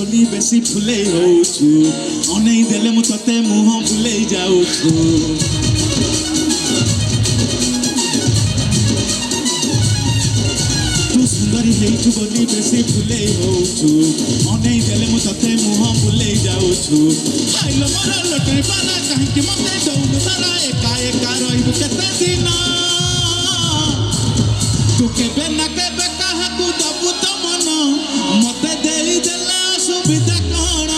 ବୋଲି ବେଶୀ ଫୁଲେଇ ହଉଛୁ ଅନେଇ ଦେଲେ ମୁଁ ତତେ ମୁହଁ ବୁଲେଇ ଯାଉଛୁ ତୁ ସୁନ୍ଦରୀ ହେଇଛୁ ବୋଲି ବେଶୀ ଫୁଲେଇ ହଉଛୁ ଅନେଇ ଦେଲେ ମୁଁ ତତେ ମୁହଁ ବୁଲେଇ ଯାଉଛୁ ଖାଇଲ ମୋର ଲଟେରୀ ପାଲା କାହିଁକି ମତେ ଦଉନୁ ସାରା ଏକା ଏକା ରହିବୁ କେତେ ଦିନ ତୁ କେବେ ନା କେବେ କାହାକୁ ଦବୁ ତ ମନ ମତେ ଦେଇଦେଲେ ଅସୁବିଧା କଣ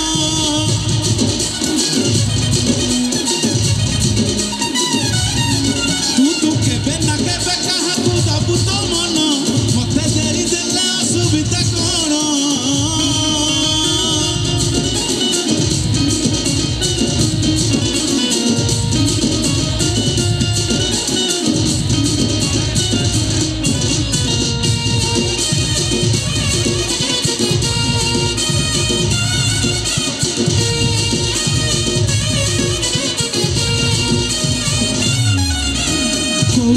ତୁ କେବେ ନା କେବେ କାହାକୁ ଦବୁ ତ ମନ ମତେ ଦେଇଦେଲେ ଅସୁବିଧା କଣ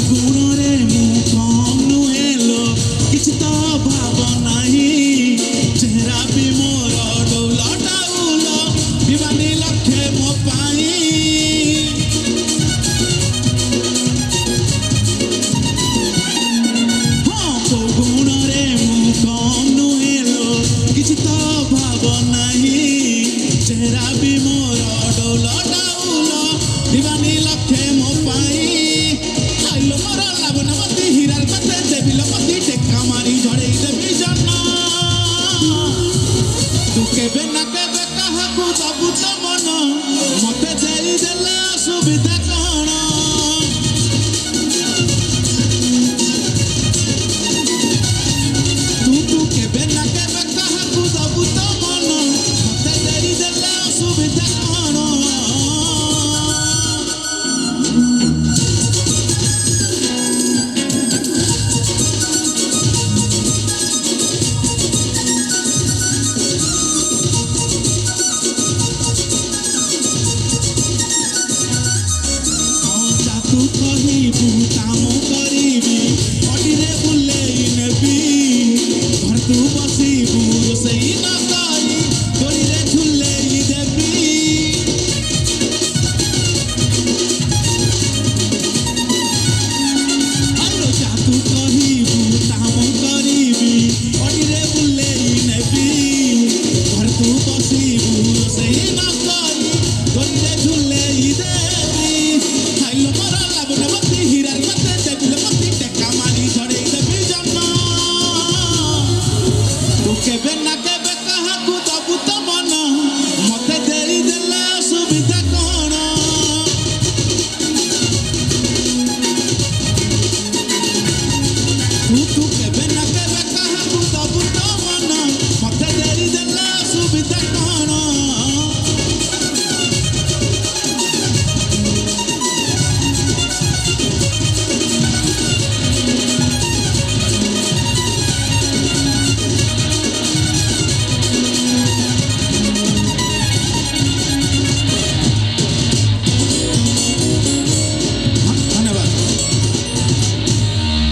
ଗୁଣରେ ମୁଁ କମ୍ ନୁହେଁ ଲୋ କିଛି ତ ଭାବ ନାହିଁ ଚେହେରା ବି ମୋର ଡଉଲ ଡାଉଲ ଦିବାନୀ ଲକ୍ଷେ ମୋ ପାଇଁ ହଁ କୋଉ ଗୁଣରେ ମୁଁ କମ୍ ନୁହେଁ ଲୋ କିଛି ତ ଭାବ ନାହିଁ ଚେହେରା ବି ମୋର ଡଉଲ ଡାଉଲ ଦିବାନୀ ଲକ୍ଷେ ମୋ ପାଇଁ ଖାଇଲ ମୋର ଲାବଣବତୀ ହୀରାର ତତେ ଦେବି ଲପତି ଟେକା ମାରି ଝଡ଼େଇ ଦେବି ଜନ ତୁ କେବେ ନା କେବେ କାହାକୁ ଦବୁ ତ ମନ ମତେ ଦେଇଦେଲେ ଅସୁବିଧା କଣ ତୁ କେବେ ନା କେବେ କାହାକୁ ଦବୁ ତ ମନ ମତେ ଦେଇଦେଲେ ଅସୁବିଧା କଣ ତୁ କହିବୁ କାମ କରିବି